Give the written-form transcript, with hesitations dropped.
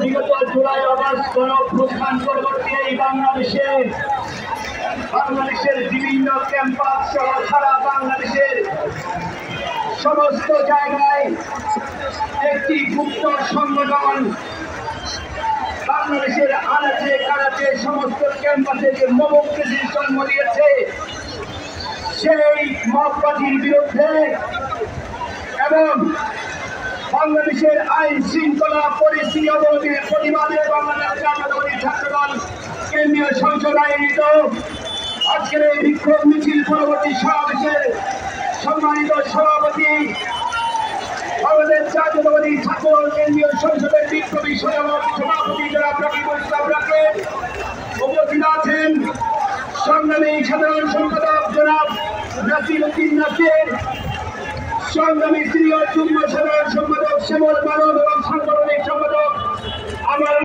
বিগত July August গণঅভ্যুত্থান পরবর্তী এই বাংলাদেশের বিভিন্ন ক্যাম্পাস সহ সারা বাংলাদেশের সমস্ত জায়গায় একটি গুপ্ত সংগঠন বাংলাদেশের আনাচে কানাচে সমস্ত ক্যাম্পাসে যে মবক্রেসির জন্ম দিয়েছে, সেই মববাজির বিরুদ্ধে এবং বাংলাদেশের আইন শৃঙ্খলা পরিস্থিতি অবনতির প্রতিবাদে বাংলাদেশ জাতীয়তাবাদী ছাত্রদল কেন্দ্রীয় সংসদ আয়োজিত আজকের এই বিক্ষোভ মিছিল পরবর্তী সমাবেশের সম্মানিত সভাপতি বাংলাদেশ জাতীয়তাবাদী ছাত্রদল কেন্দ্রীয় সংসদের বিপ্লবী সভাপতি জনাব রাকিবুল ইসলাম রাকিব, উপস্থিত আছেন সংগ্রামী সাধারণ সম্পাদক জনাব নাসির উদ্দিন নাসির, সংগ্রামী সিনিয়র যুগ্ম সাধারণ সম্পাদক শ্যামল মানব এবং সাংগঠনিক সম্পাদক আমার